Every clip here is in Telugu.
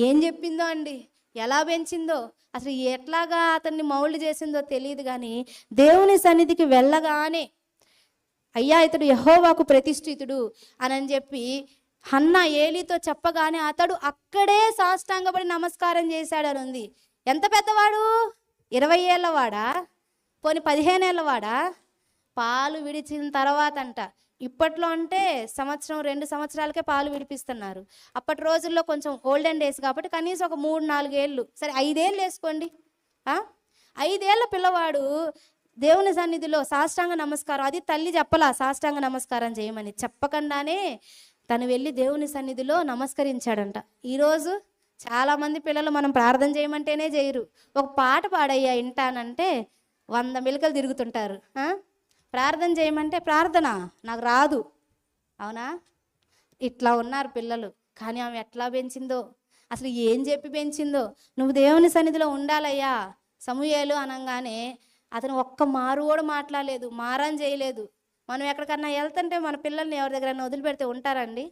ఏం చెప్పిందో అండి, ఎలా పెంచిందో, అసలు ఎట్లాగా అతన్ని మౌల్డ్ చేసిందో తెలియదు. కానీ దేవుని సన్నిధికి వెళ్ళగానే అయ్యా ఇతడు యెహోవాకు ప్రతిష్ఠితుడు అని చెప్పి హన్నా ఏలీతో చెప్పగానే అతడు అక్కడే సాష్టాంగపడి నమస్కారం చేశాడని ఉంది. ఎంత పెద్దవాడు? 20 ఏళ్ళవాడా? పోనీ 15 ఏళ్ళవాడా? పాలు విడిచిన తర్వాత అంట. ఇప్పట్లో అంటే సంవత్సరం 2 సంవత్సరాలకే పాలు విడిపిస్తున్నారు. అప్పటి రోజుల్లో కొంచెం ఓల్డెన్ డేస్ కాబట్టి కనీసం ఒక 3-4 ఏళ్ళు, సరే 5 ఏళ్ళు వేసుకోండి. 5 ఏళ్ళ పిల్లవాడు దేవుని సన్నిధిలో సాష్టాంగ నమస్కారం, అది తల్లి చెప్పలా సాష్టాంగ నమస్కారం చేయమని, చెప్పకుండానే తను వెళ్ళి దేవుని సన్నిధిలో నమస్కరించాడంట. ఈరోజు చాలామంది పిల్లలు మనం ప్రార్థన చేయమంటేనే చేయరు. ఒక పాట పాడయ్యా వింటానంటే 100 మెలికలు తిరుగుతుంటారు. ప్రార్థన చేయమంటే ప్రార్థన నాకు రాదు, అవునా? ఇట్లా ఉన్నారు పిల్లలు. కానీ ఆమె ఎట్లా పెంచిందో, అసలు ఏం చెప్పి పెంచిందో. నువ్వు దేవుని సన్నిధిలో ఉండాలయ్యా సమూయేలు అనగానే అతను ఒక్క మారు కూడా మాట్లాడలేదు, మారం చేయలేదు. మనం ఎక్కడికన్నా వెళ్తుంటే మన పిల్లల్ని ఎవరి దగ్గర వదిలిపెడితే ఉంటారండి?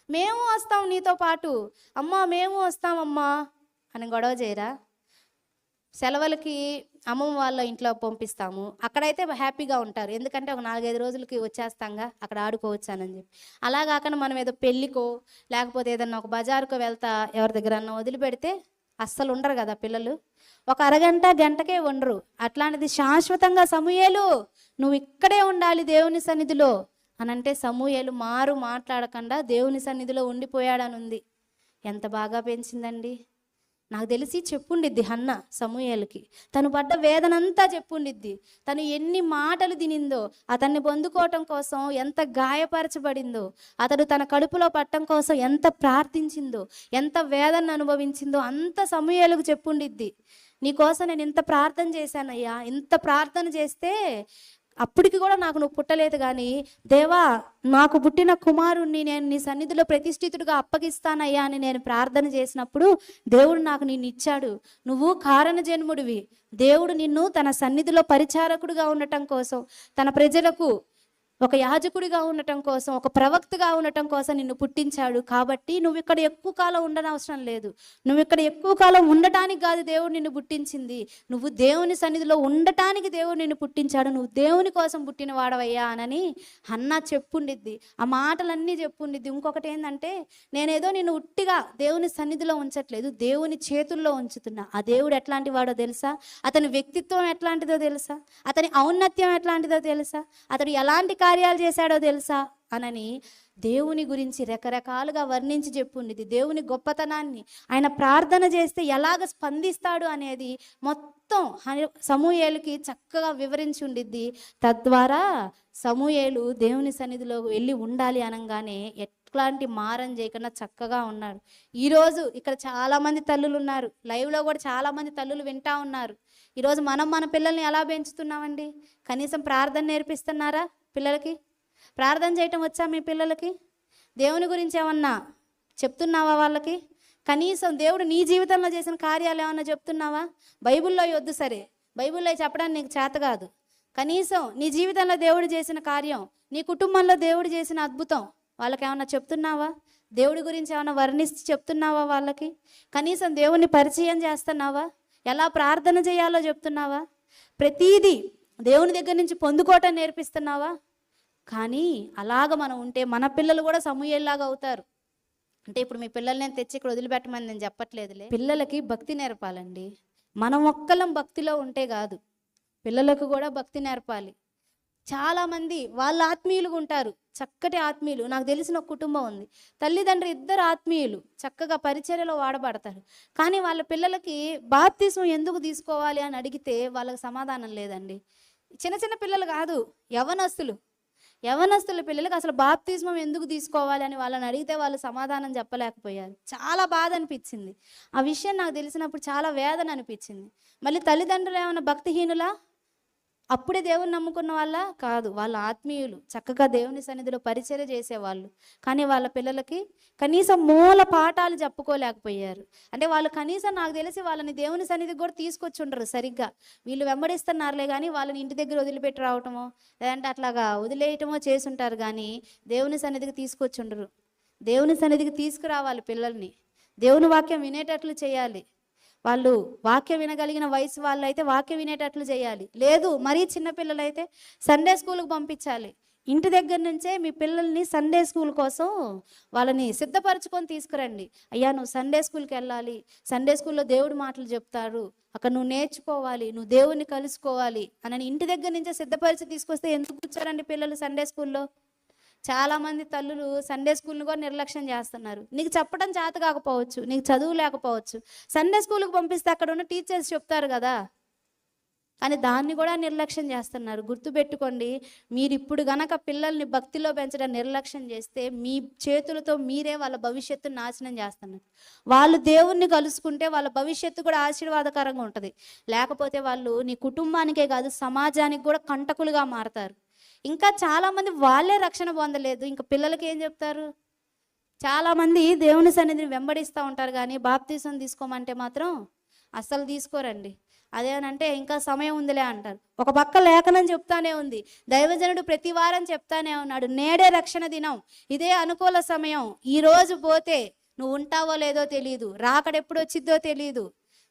మేము వస్తాం నీతో పాటు, అమ్మా మేము వస్తామమ్మా అని గొడవ చేయరా? సెలవులకి అమ్మమ్మ వాళ్ళ ఇంట్లో పంపిస్తాము, అక్కడైతే హ్యాపీగా ఉంటారు, ఎందుకంటే ఒక 4-5 రోజులకి వచ్చేస్తాంగా, అక్కడ ఆడుకోవచ్చానని చెప్పి. అలా కాకుండా మనం ఏదో పెళ్ళికో లేకపోతే ఏదన్నా ఒక బజారుకో వెళ్తా ఎవరి దగ్గర వదిలిపెడితే అస్సలు ఉండరు కదా పిల్లలు. ఒక అరగంట గంటకే ఉండరు. అట్లాంటిది శాశ్వతంగా సమూయేలు నువ్వు ఇక్కడే ఉండాలి దేవుని సన్నిధిలో అని అంటే సమూయేలు మారు మాట్లాడకుండా దేవుని సన్నిధిలో ఉండిపోయాడని ఉంది. ఎంత బాగా పెంచిందండి. నాకు తెలిసి చెప్పుండిద్ది హన్న సమూయేలుకి, తను పడ్డ వేదనంతా చెప్పుండిద్ది. తను ఎన్ని మాటలు తినిందో, అతన్ని పొందుకోవటం కోసం ఎంత గాయపరచబడిందో, అతడు తన కడుపులో పట్టడం కోసం ఎంత ప్రార్థించిందో, ఎంత వేదన అనుభవించిందో అంత సమూయేలుకు చెప్పుండిద్ది. నీకోసం నేను ఇంత ప్రార్థన చేశానయ్యా, ఇంత ప్రార్థన చేస్తే అప్పటికి కూడా నాకు నువ్వు పుట్టలేదు, కానీ దేవా నాకు పుట్టిన కుమారుణ్ణి నేను నీ సన్నిధిలో ప్రతిష్ఠితుడిగా అప్పగిస్తానయ్యా అని నేను ప్రార్థన చేసినప్పుడు దేవుడు నాకు నిన్ను ఇచ్చాడు. నువ్వు కారణ జన్ముడివి. దేవుడు నిన్ను తన సన్నిధిలో పరిచారకుడిగా ఉండటం కోసం, తన ప్రజలకు ఒక యాజకుడిగా ఉండటం కోసం, ఒక ప్రవక్తగా ఉండటం కోసం నిన్ను పుట్టించాడు. కాబట్టి నువ్వు ఇక్కడ ఎక్కువ కాలం ఉండనవసరం లేదు. నువ్వు ఇక్కడ ఎక్కువ కాలం ఉండటానికి కాదు దేవుడు నిన్ను పుట్టించింది, నువ్వు దేవుని సన్నిధిలో ఉండటానికి దేవుడు నిన్ను పుట్టించాడు. నువ్వు దేవుని కోసం పుట్టిన వాడవయ్యా అని హన్నా చెప్పుండిద్ది. ఆ మాటలన్నీ చెప్పుండిద్ది. ఇంకొకటి ఏంటంటే, నేనేదో నిన్ను ఉట్టిగా దేవుని సన్నిధిలో ఉంచట్లేదు, దేవుని చేతుల్లో ఉంచుతున్నా. ఆ దేవుడు ఎట్లాంటి వాడో తెలుసా? అతని వ్యక్తిత్వం ఎట్లాంటిదో తెలుసా? అతని ఔన్నత్యం ఎట్లాంటిదో తెలుసా? అతడు ఎలాంటి కార్యాలు చేశాడో తెలుసా అనని దేవుని గురించి రకరకాలుగా వర్ణించి చెప్పుండిది. దేవుని గొప్పతనాన్ని, ఆయన ప్రార్థన చేస్తే ఎలాగ స్పందిస్తాడు అనేది మొత్తం సమూయేలుకి చక్కగా వివరించి ఉండిద్ది. తద్వారా సమూయేలు దేవుని సన్నిధిలో వెళ్ళి ఉండాలి అనగానే ఎట్లాంటి మారం చేయకుండా చక్కగా ఉన్నాడు. ఈరోజు ఇక్కడ చాలామంది తల్లులు ఉన్నారు, లైవ్లో కూడా చాలామంది తల్లులు వింటా ఉన్నారు. ఈరోజు మనం మన పిల్లల్ని ఎలా పెంచుతున్నామండి? కనీసం ప్రార్థన నేర్పిస్తున్నారా పిల్లలకి? ప్రార్థన చేయటం వచ్చా మీ పిల్లలకి? దేవుని గురించి ఏమన్నా చెప్తున్నావా వాళ్ళకి? కనీసం దేవుడు నీ జీవితంలో చేసిన కార్యాలు ఏమన్నా చెప్తున్నావా? బైబిల్లో వద్దు, సరే బైబిల్లో చెప్పడానికి నీకు చేత కాదు, కనీసం నీ జీవితంలో దేవుడు చేసిన కార్యం, నీ కుటుంబంలో దేవుడు చేసిన అద్భుతం వాళ్ళకి ఏమన్నా చెప్తున్నావా? దేవుడి గురించి ఏమన్నా వర్ణిస్తే చెప్తున్నావా వాళ్ళకి? కనీసం దేవుణ్ణి పరిచయం చేస్తున్నావా? ఎలా ప్రార్థన చేయాలో చెప్తున్నావా? ప్రతీదీ దేవుని దగ్గర నుంచి పొందుకోవటం నేర్పిస్తున్నావా? కానీ అలాగ మనం ఉంటే మన పిల్లలు కూడా సమూయేలులాగా అవుతారు. అంటే ఇప్పుడు మీ పిల్లల్ని నేను తెచ్చి ఇక్కడ వదిలిపెట్టమని నేను చెప్పట్లేదులే, పిల్లలకి భక్తి నేర్పాలండి. మనం ఒక్కలం భక్తిలో ఉంటే కాదు, పిల్లలకు కూడా భక్తి నేర్పాలి. చాలామంది వాళ్ళ ఆత్మీయులుగా ఉంటారు, చక్కటి ఆత్మీయులు. నాకు తెలిసిన ఒక కుటుంబం ఉంది, తల్లిదండ్రులు ఇద్దరు ఆత్మీయులు, చక్కగా పరిచర్యలో వాడబడతారు. కానీ వాళ్ళ పిల్లలకి బాప్తిస్మం ఎందుకు తీసుకోవాలి అని అడిగితే వాళ్ళకి సమాధానం లేదండి. చిన్న చిన్న పిల్లలు కాదు, యవనస్తుల పిల్లలకి అసలు బాప్తిస్మం ఎందుకు తీసుకోవాలి అని వాళ్ళని అడిగితే వాళ్ళు సమాధానం చెప్పలేకపోయారు. చాలా బాధ అనిపించింది. ఆ విషయం నాకు తెలిసినప్పుడు చాలా వేదన అనిపించింది. మళ్ళీ తల్లిదండ్రులు ఏమైనా భక్తిహీనులా? అప్పుడే దేవుని నమ్ముకున్న వాళ్ళ కాదు, వాళ్ళ ఆత్మీయులు, చక్కగా దేవుని సన్నిధిలో పరిచర్య చేసేవాళ్ళు. కానీ వాళ్ళ పిల్లలకి కనీసం మూల పాఠాలు చెప్పుకోలేకపోయారు. అంటే వాళ్ళు కనీసం నాకు తెలిసి వాళ్ళని దేవుని సన్నిధికి కూడా తీసుకొచ్చి ఉండరు సరిగ్గా. వీళ్ళు వెంబడిస్తున్నారులే కానీ వాళ్ళని ఇంటి దగ్గర వదిలిపెట్టి రావటమో లేదంటే అట్లాగా వదిలేయటమో చేసుంటారు, కానీ దేవుని సన్నిధికి తీసుకొచ్చి ఉండరు. దేవుని సన్నిధికి తీసుకురావాలి పిల్లల్ని. దేవుని వాక్యం వినేటట్లు చేయాలి. వాళ్ళు వాక్యం వినగలిగిన వయసు వాళ్ళు అయితే వాక్యం వినేటట్లు చేయాలి. లేదు మరీ చిన్నపిల్లలైతే సండే స్కూల్కి పంపించాలి. ఇంటి దగ్గర నుంచే మీ పిల్లల్ని సండే స్కూల్ కోసం వాళ్ళని సిద్ధపరచుకొని తీసుకురండి. అయ్యా నువ్వు సండే స్కూల్కి వెళ్ళాలి, సండే స్కూల్లో దేవుడి మాటలు చెప్తారు, అక్కడ నువ్వు నేర్చుకోవాలి, నువ్వు దేవుణ్ణి కలుసుకోవాలి అని ఇంటి దగ్గర నుంచే సిద్ధపరిచి తీసుకొస్తే ఎందుకు కూర్చోరండి పిల్లలు సండే స్కూల్లో? చాలామంది తల్లులు సండే స్కూల్ని కూడా నిర్లక్ష్యం చేస్తున్నారు. నీకు చెప్పడం చేత కాకపోవచ్చు, నీకు చదువు లేకపోవచ్చు, సండే స్కూల్కి పంపిస్తే అక్కడ ఉన్న టీచర్స్ చెప్తారు కదా, కానీ దాన్ని కూడా నిర్లక్ష్యం చేస్తున్నారు. గుర్తుపెట్టుకోండి, మీరు ఇప్పుడు గనక పిల్లల్ని భక్తిలో పెంచడం నిర్లక్ష్యం చేస్తే మీ చేతులతో మీరే వాళ్ళ భవిష్యత్తును నాశనం చేస్తున్నారు. వాళ్ళు దేవుణ్ణి కలుసుకుంటే వాళ్ళ భవిష్యత్తు కూడా ఆశీర్వాదకరంగా ఉంటుంది. లేకపోతే వాళ్ళు నీ కుటుంబానికే కాదు సమాజానికి కూడా కంటకులుగా మారతారు. ఇంకా చాలామంది వాళ్ళే రక్షణ పొందలేదు, ఇంకా పిల్లలకి ఏం చెప్తారు? చాలామంది దేవుని సన్నిధిని వెంబడిస్తూ ఉంటారు, కానీ బాప్తీసం తీసుకోమంటే మాత్రం అస్సలు తీసుకోరండి. అదేనంటే ఇంకా సమయం ఉందిలే అంటారు. ఒక పక్క లేఖనం చెప్తానే ఉంది, దైవజనుడు ప్రతి వారం చెప్తానే ఉన్నాడు, నేడే రక్షణ దినం, ఇదే అనుకూల సమయం, ఈ రోజు పోతే నువ్వు ఉంటావో లేదో తెలియదు, రాకడెప్పుడు వచ్చిద్దో తెలియదు,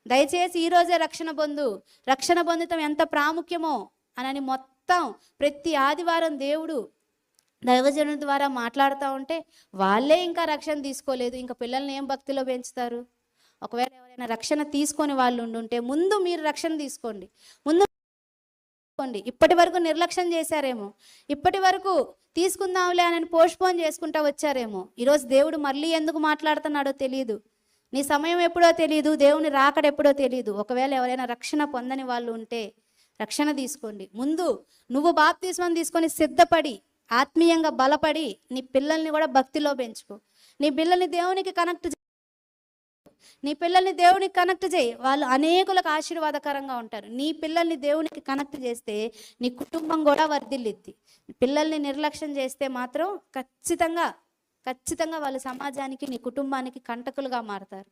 దయచేసి ఈరోజే రక్షణ పొందు, రక్షణ పొందటం ఎంత ప్రాముఖ్యమో అని మొత్తం ప్రతి ఆదివారం దేవుడు దైవజనుల ద్వారా మాట్లాడుతూ ఉంటే వాళ్ళే ఇంకా రక్షణ తీసుకోలేదు, ఇంకా పిల్లల్ని ఏం భక్తిలో పెంచుతారు? ఒకవేళ ఎవరైనా రక్షణ తీసుకొని వాళ్ళు ఉండుంటే ముందు మీరు రక్షణ తీసుకోండి, ముందు తీసుకోండి. ఇప్పటి వరకు నిర్లక్ష్యం చేశారేమో, ఇప్పటి వరకు తీసుకుందాంలే అని పోస్ట్పోన్ చేసుకుంటా వచ్చారేమో. ఈరోజు దేవుడు మళ్ళీ ఎందుకు మాట్లాడుతున్నాడో తెలియదు, నీ సమయం ఎప్పుడో తెలియదు, దేవుని రాకడెప్పుడో తెలియదు. ఒకవేళ ఎవరైనా రక్షణ పొందని వాళ్ళు ఉంటే రక్షణ తీసుకోండి. ముందు నువ్వు బాప్తిస్మం తీసుకొని సిద్ధపడి ఆత్మీయంగా బలపడి నీ పిల్లల్ని కూడా భక్తిలో పెంచుకో. నీ పిల్లల్ని దేవునికి కనెక్ట్ చేయి, వాళ్ళు అనేకులకు ఆశీర్వాదకరంగా ఉంటారు. నీ పిల్లల్ని దేవునికి కనెక్ట్ చేస్తే నీ కుటుంబం కూడా వర్ధిల్లిద్ది. పిల్లల్ని నిర్లక్ష్యం చేస్తే మాత్రం ఖచ్చితంగా వాళ్ళు సమాజానికి నీ కుటుంబానికి కంటకులుగా మారతారు.